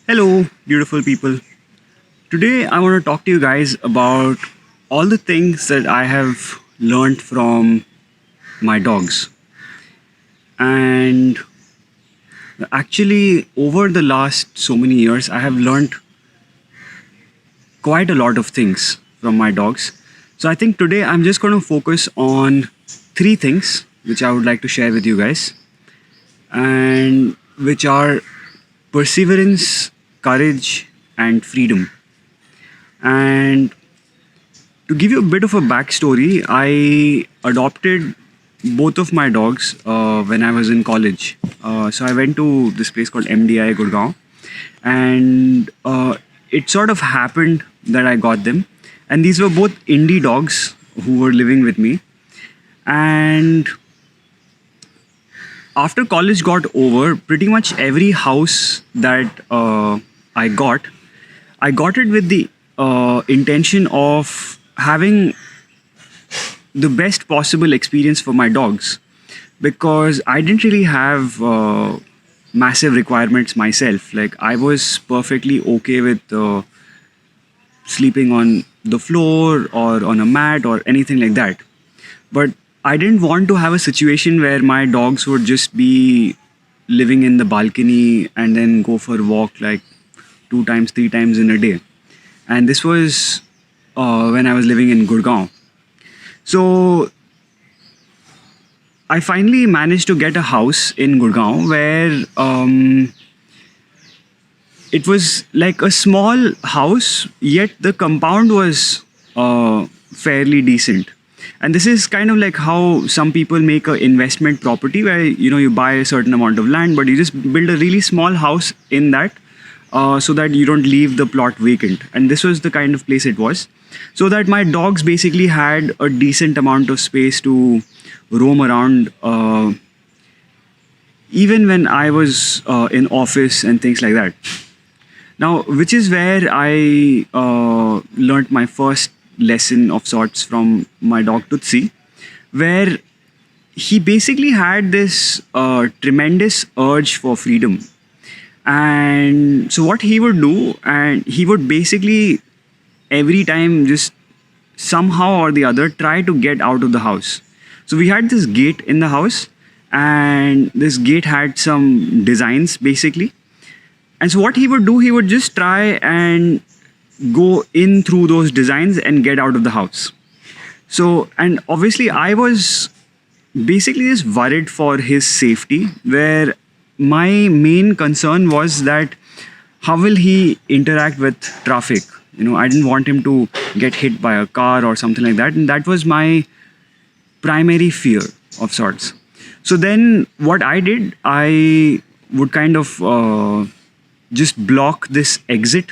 Hello, beautiful people. Today I want to talk to you guys about all the things that I have learned from my dogs. And actually, over the last so many years, I have learned quite a lot of things from my dogs. So I think today I'm just going to focus on three things which I would like to share with you guys, and which are perseverance, courage, and freedom. And to give you a bit of a backstory, I adopted both of my dogs when I was in college. So I went to this place called MDI Gurgaon, and it sort of happened that I got them. And these were both indie dogs who were living with me. And after college got over, pretty much every house that I got it with the intention of having the best possible experience for my dogs, because I didn't really have massive requirements myself. Like, I was perfectly okay with sleeping on the floor or on a mat or anything like that. But I didn't want to have a situation where my dogs would just be living in the balcony and then go for a walk like two times, three times in a day. And this was when I was living in Gurgaon. So I finally managed to get a house in Gurgaon where it was like a small house, yet the compound was fairly decent. And this is kind of like how some people make an investment property where you buy a certain amount of land, but you just build a really small house in that, so that you don't leave the plot vacant. And this was the kind of place it was, so that my dogs basically had a decent amount of space to roam around, even when I was in office and things like that. Now, which is where I learnt my first lesson of sorts from my dog Tutsi, where he basically had this tremendous urge for freedom. And so what he would do, and he would basically every time just somehow or the other try to get out of the house. So we had this gate in the house, and this gate had some designs basically. And so what he would do, he would just try and go in through those designs and get out of the house. So, and obviously I was basically just worried for his safety, where my main concern was that how will he interact with traffic? I didn't want him to get hit by a car or something like that. And that was my primary fear of sorts. So then what I did, I would kind of just block this exit.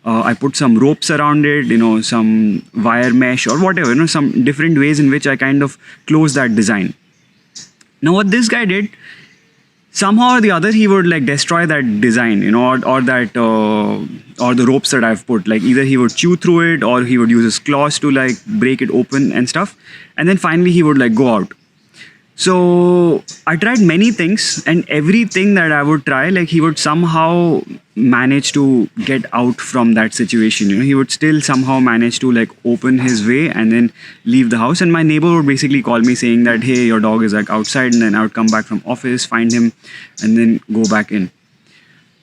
I put some ropes around it, some wire mesh or whatever, some different ways in which I kind of close that design. Now, what this guy did, somehow or the other, he would like destroy that design, or that, or the ropes that I've put. Like, either he would chew through it or he would use his claws to like break it open and stuff. And then finally he would like go out. So I tried many things, and everything that I would try, like, he would somehow manage to get out from that situation. He would still somehow manage to like open his way and then leave the house. And my neighbor would basically call me saying that, hey, your dog is like outside. And then I would come back from office, find him, and then go back in.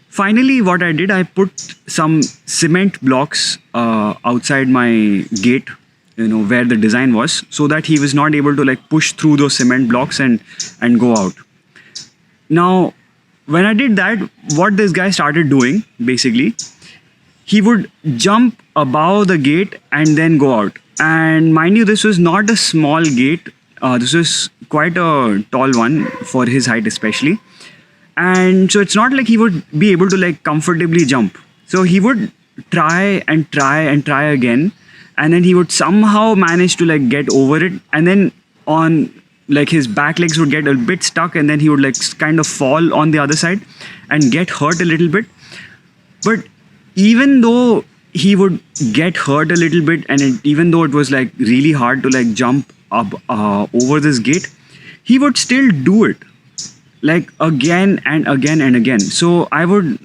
Finally, what I did, I put some cement blocks outside my gate, where the design was, so that he was not able to like push through those cement blocks and go out. Now, when I did that, what this guy started doing, basically, he would jump above the gate and then go out. And mind you, this was not a small gate. This was quite a tall one for his height especially. And so it's not like he would be able to like comfortably jump. So he would try and try and try again, and then he would somehow manage to like get over it, and then on like his back legs would get a bit stuck, and then he would like kind of fall on the other side and get hurt a little bit. But even though he would get hurt a little bit, and even though it was like really hard to like jump over this gate, he would still do it like again and again and again. So I would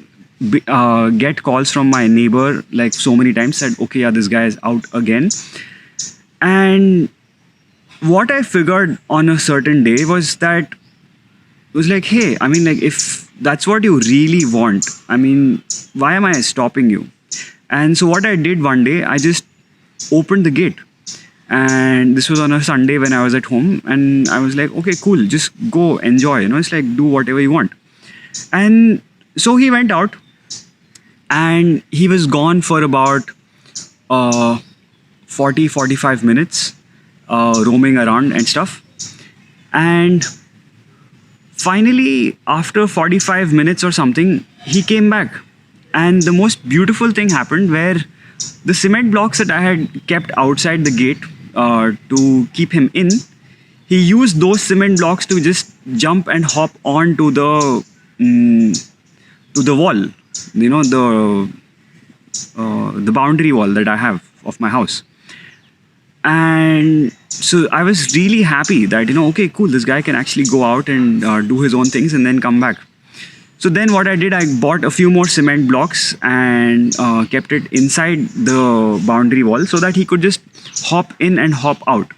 get calls from my neighbor like so many times, said, okay, yeah, this guy is out again. And what I figured on a certain day was that it was like, hey, I mean, like, if that's what you really want, I mean, why am I stopping you? And so what I did one day, I just opened the gate. And this was on a Sunday when I was at home. And I was like, okay, cool, just go enjoy. It's like, do whatever you want. And so he went out and he was gone for about 45 minutes, roaming around and stuff. And finally, after 45 minutes or something, he came back. And the most beautiful thing happened where the cement blocks that I had kept outside the gate to keep him in, he used those cement blocks to just jump and hop onto the wall, the boundary wall that I have of my house. And so I was really happy that, okay, cool, this guy can actually go out and do his own things and then come back. So then what I did, I bought a few more cement blocks and kept it inside the boundary wall so that he could just hop in and hop out.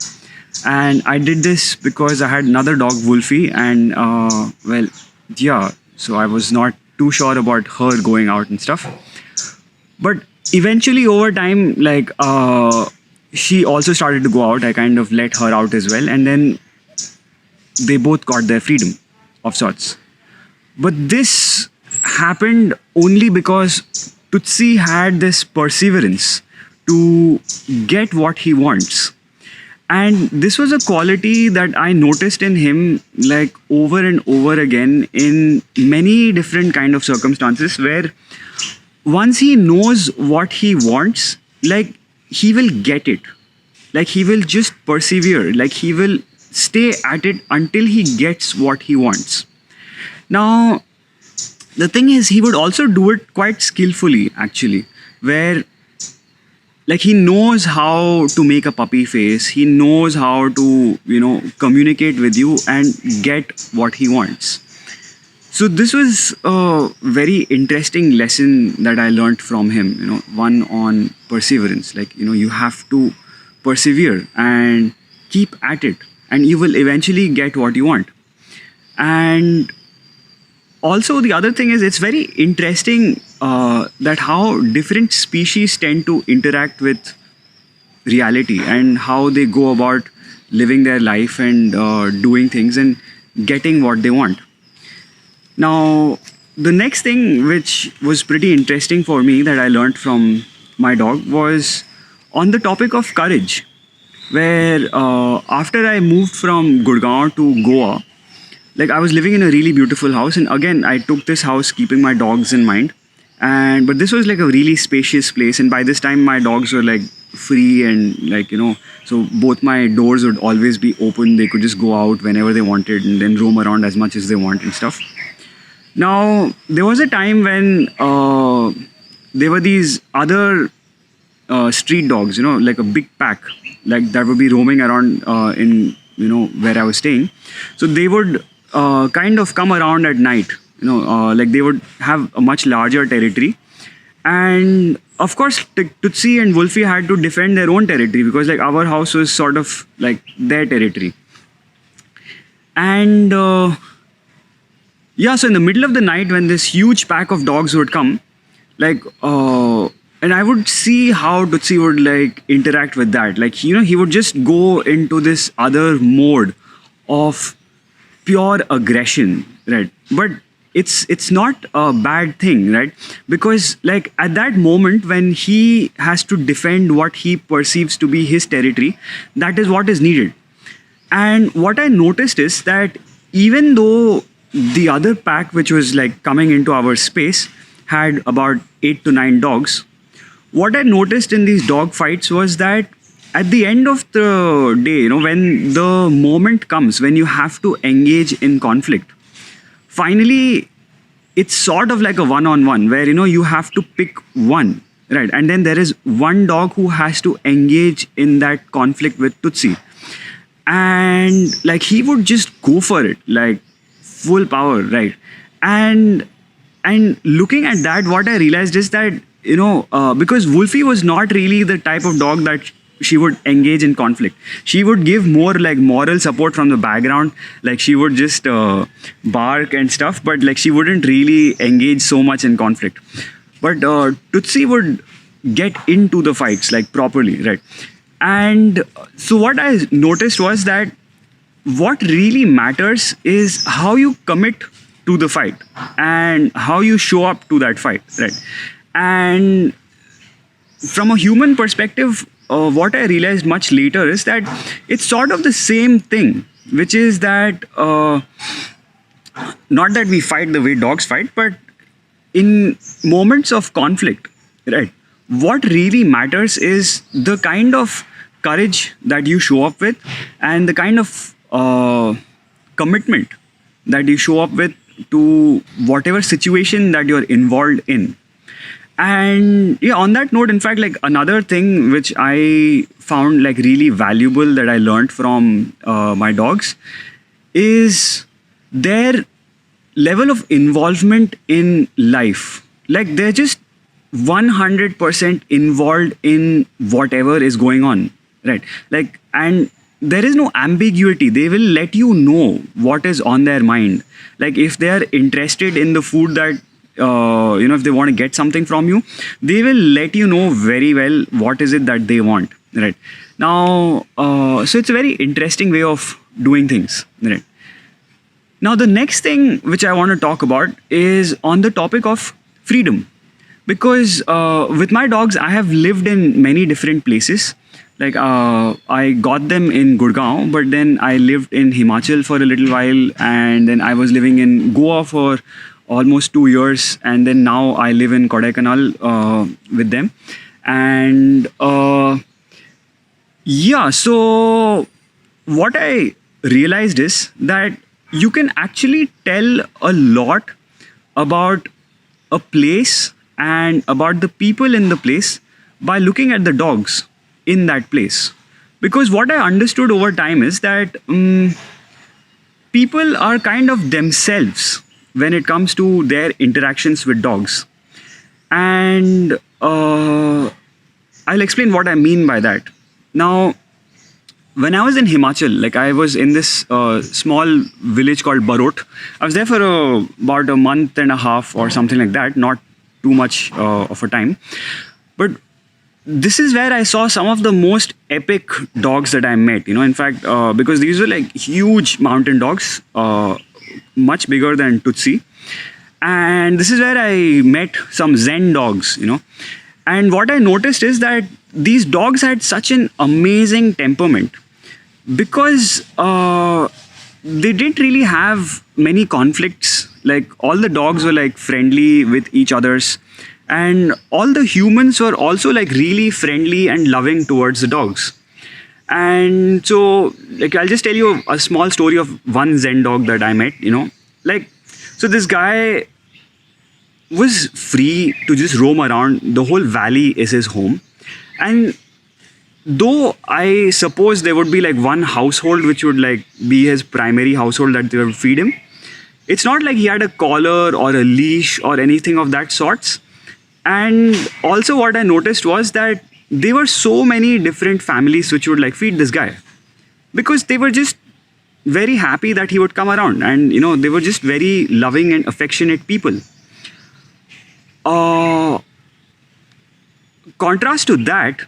And I did this because I had another dog, Wolfie, and so I was not too sure about her going out and stuff. But eventually over time, like, she also started to go out. I kind of let her out as well. And then they both got their freedom of sorts. But this happened only because Tutsi had this perseverance to get what he wants. And this was a quality that I noticed in him like over and over again in many different kind of circumstances, where once he knows what he wants, like, he will get it. Like, he will just persevere. Like, he will stay at it until he gets what he wants. Now, the thing is, he would also do it quite skillfully, actually, where, like, he knows how to make a puppy face. He knows how to, communicate with you and get what he wants. So this was a very interesting lesson that I learned from him, one on perseverance. Like, you have to persevere and keep at it, and you will eventually get what you want. And also, the other thing is, it's very interesting that how different species tend to interact with reality and how they go about living their life and doing things and getting what they want. Now, the next thing which was pretty interesting for me that I learned from my dog was on the topic of courage, where after I moved from Gurgaon to Goa, like, I was living in a really beautiful house, and again, I took this house keeping my dogs in mind. But this was like a really spacious place, and by this time my dogs were like free and like, so both my doors would always be open. They could just go out whenever they wanted and then roam around as much as they want and stuff. Now, there was a time when there were these other street dogs, like a big pack, like that would be roaming around in, where I was staying. So they would kind of come around at night, like they would have a much larger territory. And of course, Tutsi and Wolfie had to defend their own territory because like our house was sort of like their territory. And so in the middle of the night when this huge pack of dogs would come, like, and I would see how Tutsi would like interact with that. Like, he would just go into this other mode of pure aggression, right? But it's not a bad thing, right? Because like at that moment when he has to defend what he perceives to be his territory, that is what is needed. And what I noticed is that even though the other pack, which was like coming into our space, had about 8 to 9 dogs, what I noticed in these dog fights was that at the end of the day, when the moment comes when you have to engage in conflict, finally, it's sort of like a one-on-one where, you have to pick one, right? And then there is one dog who has to engage in that conflict with Tutsi. and like he would just go for it, like full power, right? And and looking at that, what I realized is that, because Wolfie was not really the type of dog that she would engage in conflict. She would give more like moral support from the background, like she would just bark and stuff, but like she wouldn't really engage so much in conflict. But Tootsie would get into the fights like properly, right? And so what I noticed was that what really matters is how you commit to the fight and how you show up to that fight, right? And from a human perspective, what I realized much later is that it's sort of the same thing, which is that not that we fight the way dogs fight, but in moments of conflict, right? What really matters is the kind of courage that you show up with and the kind of commitment that you show up with to whatever situation that you're involved in. And yeah, on that note, in fact, like another thing which I found like really valuable that I learned from my dogs is their level of involvement in life. Like they're just 100% involved in whatever is going on, right? Like, and there is no ambiguity. They will let you know what is on their mind. Like if they are interested in the food that if they want to get something from you, they will let you know very well what is it that they want, right? Now, so it's a very interesting way of doing things, right? Now, the next thing which I want to talk about is on the topic of freedom. Because with my dogs, I have lived in many different places. Like I got them in Gurgaon, but then I lived in Himachal for a little while, and then I was living in Goa for almost 2 years, and then now I live in Kodaikanal with them. And yeah, so what I realized is that you can actually tell a lot about a place and about the people in the place by looking at the dogs in that place. Because what I understood over time is that people are kind of themselves when it comes to their interactions with dogs. And I'll explain what I mean by that. Now, when I was in Himachal, like I was in this small village called Barot. I was there for about a month and a half or something like that, not too much of a time. But this is where I saw some of the most epic dogs that I met. In fact, because these were like huge mountain dogs, much bigger than Tootsie. And this is where I met some Zen dogs. And what I noticed is that these dogs had such an amazing temperament because they didn't really have many conflicts. Like all the dogs were like friendly with each others, and all the humans were also like really friendly and loving towards the dogs. And so like I'll just tell you a small story of one Zen dog that I met. Like, so this guy was free to just roam around. The whole valley is his home. And though I suppose there would be like one household which would like be his primary household that they would feed him, it's not like he had a collar or a leash or anything of that sorts. And also what I noticed was that there were so many different families which would like feed this guy because they were just very happy that he would come around, and they were just very loving and affectionate people. Contrast to that,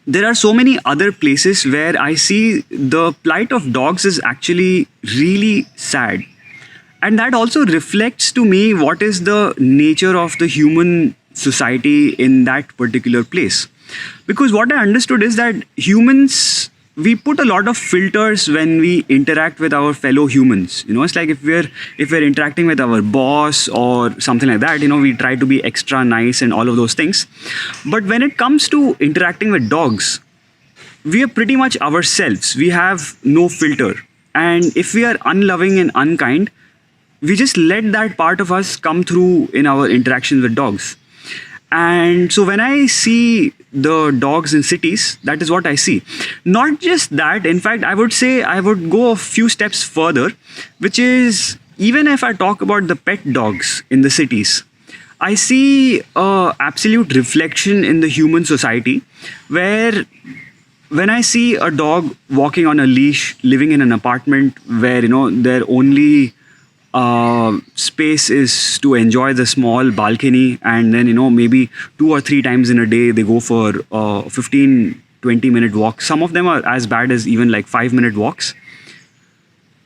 there are so many other places where I see the plight of dogs is actually really sad. And that also reflects to me what is the nature of the human society in that particular place. Because what I understood is that humans, we put a lot of filters when we interact with our fellow humans. It's like if we're interacting with our boss or something like that, we try to be extra nice and all of those things. But when it comes to interacting with dogs, we are pretty much ourselves. We have no filter. And if we are unloving and unkind, we just let that part of us come through in our interactions with dogs. And so when I see the dogs in cities, that is what I see. Not just that, in fact, I would say I would go a few steps further, which is even if I talk about the pet dogs in the cities, I see a absolute reflection in the human society where when I see a dog walking on a leash, living in an apartment where their only space is to enjoy the small balcony, and then maybe 2 or 3 times in a day they go for 15-20 minute walk. Some of them are as bad as even like 5 minute walks.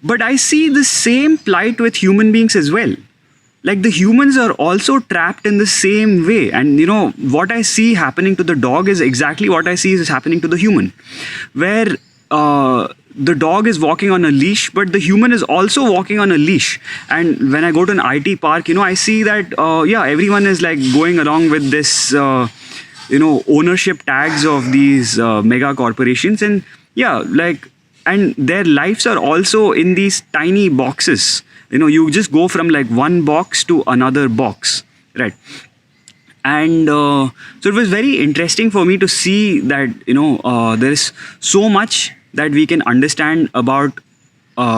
But I see the same plight with human beings as well. Like the humans are also trapped in the same way, and what I see happening to the dog is exactly what I see is happening to the human, where the dog is walking on a leash, but the human is also walking on a leash. And when I go to an IT park, I see that everyone is like going along with this ownership tags of these mega corporations, and and their lives are also in these tiny boxes. You just go from like one box to another box, right? And so it was very interesting for me to see that there is so much that we can understand about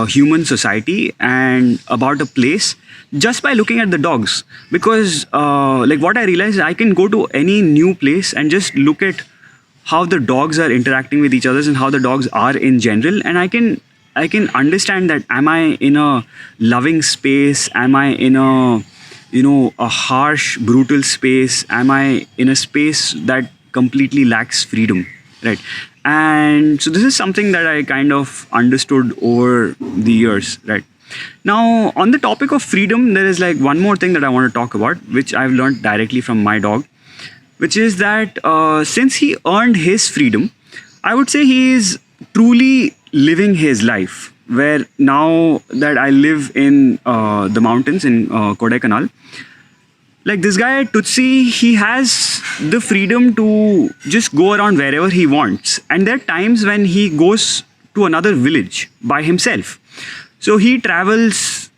human society and about a place just by looking at the dogs. Because like what I realized, I can go to any new place and just look at how the dogs are interacting with each other and how the dogs are in general, and I can understand that am I in a loving space, am I in a a harsh brutal space, am I in a space that completely lacks freedom, right? And so this is something that I kind of understood over the years, right? Now on the topic of freedom, there is like one more thing that I want to talk about, which I've learned directly from my dog, which is that since he earned his freedom, I would say he is truly living his life. Where now that I live in the mountains in Kodaikanal, like this guy Tutsi, he has the freedom to just go around wherever he wants. And there are times when he goes to another village by himself. So he travels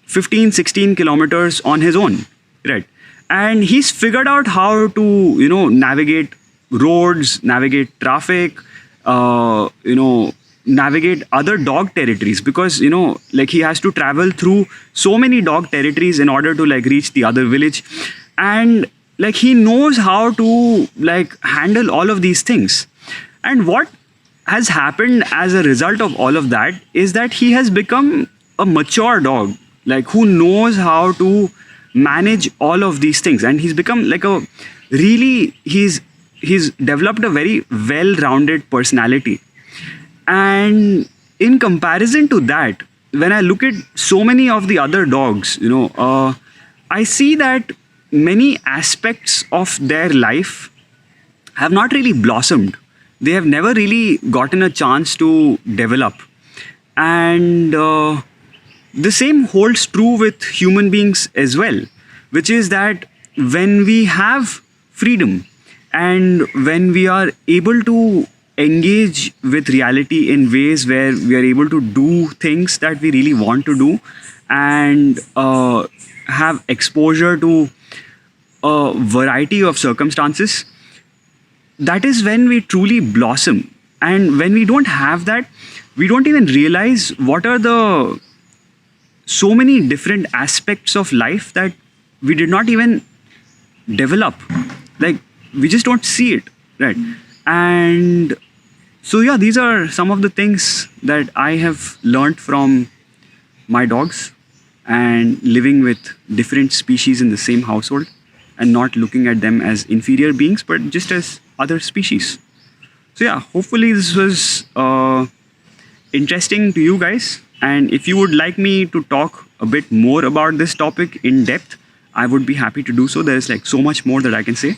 15-16 kilometers on his own, right? And he's figured out how to navigate roads, navigate traffic, navigate other dog territories, because like he has to travel through so many dog territories in order to like reach the other village. And like he knows how to like handle all of these things. And what has happened as a result of all of that is that he has become a mature dog, like who knows how to manage all of these things. And he's become like a really he's developed a very well-rounded personality. And in comparison to that, when I look at so many of the other dogs, I see that many aspects of their life have not really blossomed. They have never really gotten a chance to develop. And the same holds true with human beings as well, which is that when we have freedom and when we are able to engage with reality in ways where we are able to do things that we really want to do, and have exposure to a variety of circumstances, that is when we truly blossom. And when we don't have that, we don't even realize what are the so many different aspects of life that we did not even develop. Like we just don't see it, right? And so yeah, these are some of the things that I have learned from my dogs, and living with different species in the same household, and not looking at them as inferior beings but just as other species. So yeah, hopefully this was interesting to you guys. And if you would like me to talk a bit more about this topic in depth, I would be happy to do so. There is like so much more that I can say.